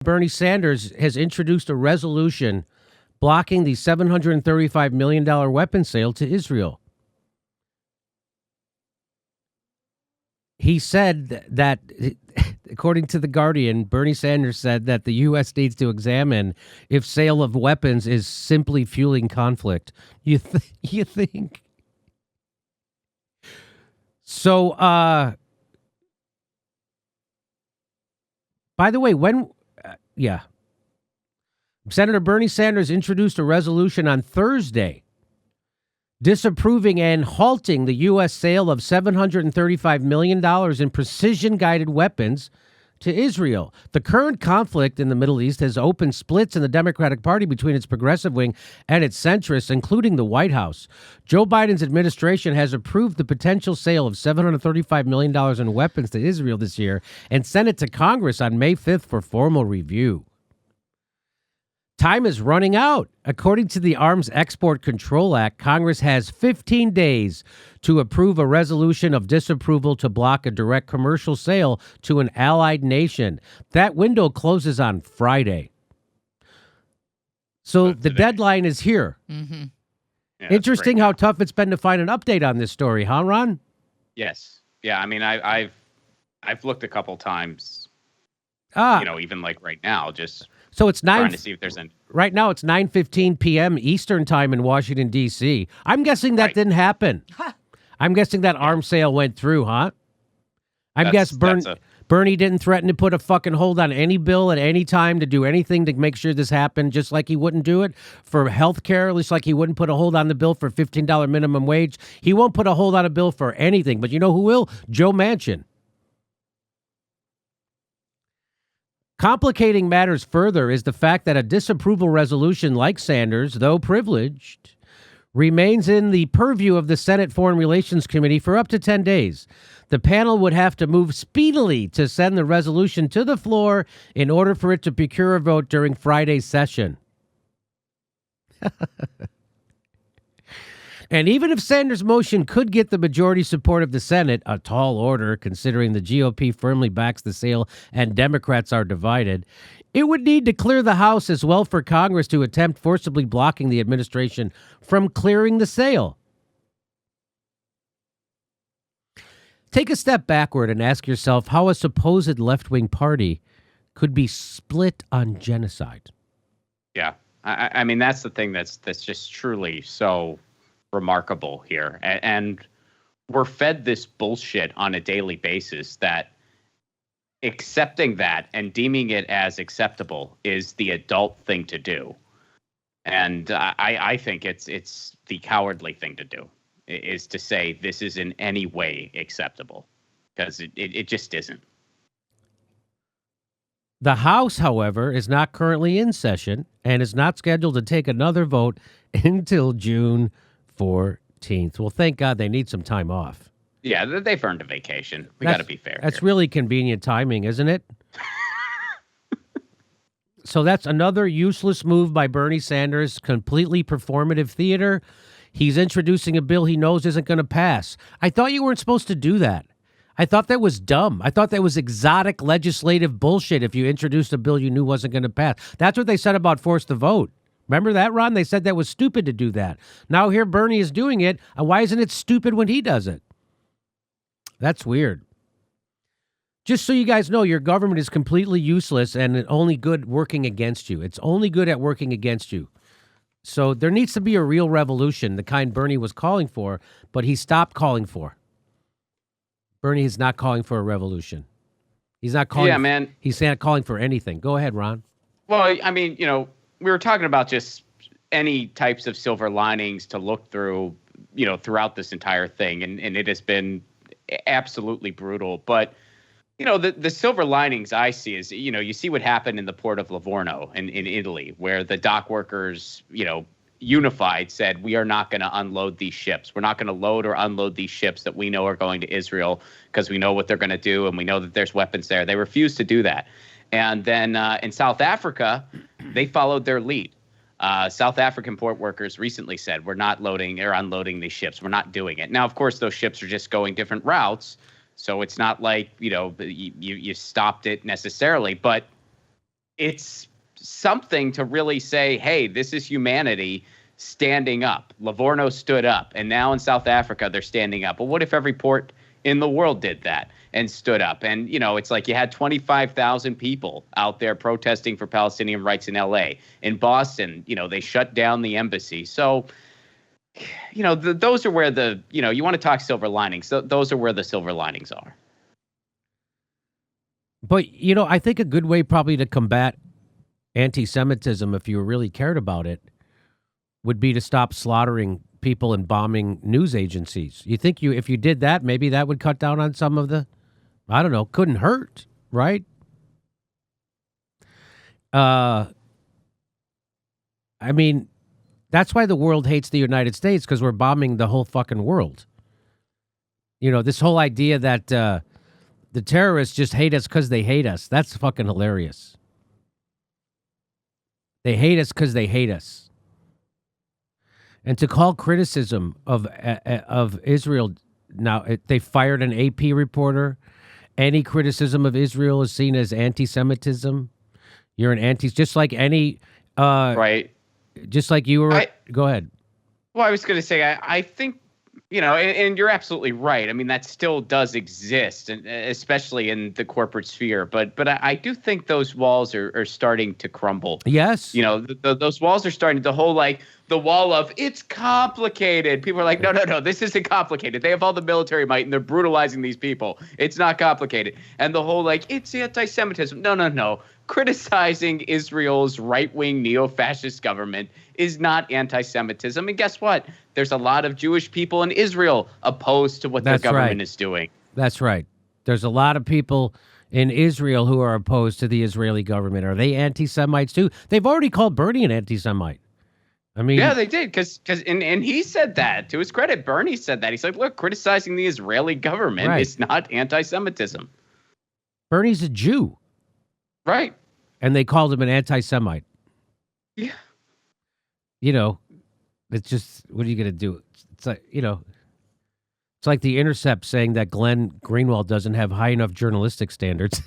Bernie Sanders has introduced a resolution blocking the $735 million weapon sale to Israel. He said that, according to The Guardian, Bernie Sanders said that the U.S. needs to examine if sale of weapons is simply fueling conflict. You think? So, by the way, Senator Bernie Sanders introduced a resolution on Thursday disapproving and halting the U.S. sale of $735 million in precision-guided weapons to Israel. The current conflict in the Middle East has opened splits in the Democratic Party between its progressive wing and its centrists, including the White House. Joe Biden's administration has approved the potential sale of $735 million in weapons to Israel this year and sent it to Congress on May 5th for formal review. Time is running out. According to the Arms Export Control Act, Congress has 15 days to approve a resolution of disapproval to block a direct commercial sale to an allied nation. That window closes on Friday. So the deadline is here. Mm-hmm. Yeah, interesting how tough it's been to find an update on this story, huh, Ron? Yes. Yeah, I mean, I've looked a couple times, even like right now, just... So it's trying to see if there's any. Right now it's 9:15 p.m. Eastern time in Washington, D.C. I'm guessing that didn't happen. I'm guessing that arms sale went through, huh? Bernie didn't threaten to put a fucking hold on any bill at any time to do anything to make sure this happened, just like he wouldn't do it for health care, just like he wouldn't put a hold on the bill for $15 minimum wage. He won't put a hold on a bill for anything. But you know who will? Joe Manchin. Complicating matters further is the fact that a disapproval resolution like Sanders, though privileged, remains in the purview of the Senate Foreign Relations Committee for up to 10 days. The panel would have to move speedily to send the resolution to the floor in order for it to procure a vote during Friday's session. And even if Sanders' motion could get the majority support of the Senate, a tall order considering the GOP firmly backs the sale and Democrats are divided, it would need to clear the House as well for Congress to attempt forcibly blocking the administration from clearing the sale. Take a step backward and ask yourself how a supposed left-wing party could be split on genocide. Yeah, I mean, that's the thing that's just truly so remarkable here. And we're fed this bullshit on a daily basis that accepting that and deeming it as acceptable is the adult thing to do. And I think it's the cowardly thing to do, is to say this is in any way acceptable, because it just isn't. The House, however, is not currently in session and is not scheduled to take another vote until June 14th. Well, thank God they need some time off. Yeah, they've earned a vacation. We got to be fair. That's really convenient timing, isn't it? So that's another useless move by Bernie Sanders, completely performative theater. He's introducing a bill he knows isn't going to pass. I thought you weren't supposed to do that. I thought that was dumb. I thought that was exotic legislative bullshit if you introduced a bill you knew wasn't going to pass. That's what they said about force the vote. Remember that, Ron? They said that was stupid to do that. Now here Bernie is doing it, and why isn't it stupid when he does it? That's weird. Just so you guys know, your government is completely useless and only good working against you. It's only good at working against you. So there needs to be a real revolution, the kind Bernie was calling for, but he stopped calling for. Bernie is not calling for a revolution. He's not calling. Yeah, man. He's not calling for anything. Go ahead, Ron. Well, I mean, we were talking about just any types of silver linings to look through, throughout this entire thing. And it has been absolutely brutal. But, the silver linings I see is, you see what happened in the port of Livorno in Italy, where the dock workers, unified said, we are not going to unload these ships. We're not going to load or unload these ships that we know are going to Israel because we know what they're going to do and we know that there's weapons there. They refused to do that. And then in South Africa, they followed their lead. South African port workers recently said, we're not loading or unloading these ships. We're not doing it. Now, of course, those ships are just going different routes. So it's not like, you stopped it necessarily. But it's something to really say, hey, this is humanity standing up. Livorno stood up, and now in South Africa they're standing up. But what if every port in the world did that and stood up? And, it's like you had 25,000 people out there protesting for Palestinian rights in L.A. In Boston, they shut down the embassy. So, those are where you want to talk silver linings. Those are where the silver linings are. But, I think a good way probably to combat anti-Semitism, if you really cared about it, would be to stop slaughtering people and bombing news agencies. You think if you did that, maybe that would cut down on some of the, I don't know, couldn't hurt, right? I mean, that's why the world hates the United States, because we're bombing the whole fucking world. This whole idea that the terrorists just hate us because they hate us. That's fucking hilarious. They hate us because they hate us. And to call criticism of Israel, now they fired an AP reporter. Any criticism of Israel is seen as anti-Semitism. You're an just like any right. Just like you were. Go ahead. Well, I was going to say, I think, and you're absolutely right. I mean, that still does exist, and especially in the corporate sphere. But I do think those walls are starting to crumble. Yes. Those walls are starting, the whole, the wall of it's complicated. People are like, no, this isn't complicated. They have all the military might and they're brutalizing these people. It's not complicated. And the whole, it's anti-Semitism. No. Criticizing Israel's right-wing neo-fascist government is not anti-Semitism. And guess what? There's a lot of Jewish people in Israel opposed to what their government is doing. That's right. There's a lot of people in Israel who are opposed to the Israeli government. Are they anti-Semites too? They've already called Bernie an anti-Semite. I mean, yeah, they did, because and he said that. To his credit, Bernie said that. He said, look, criticizing the Israeli government is not anti-Semitism. Bernie's a Jew. Right. And they called him an anti-Semite. Yeah. It's just, what are you going to do? It's like, it's like The Intercept saying that Glenn Greenwald doesn't have high enough journalistic standards.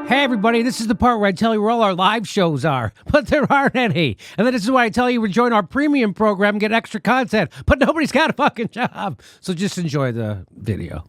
Hey, everybody, this is the part where I tell you where all our live shows are, but there aren't any. And then this is why I tell you to join our premium program and get extra content, but nobody's got a fucking job. So just enjoy the video.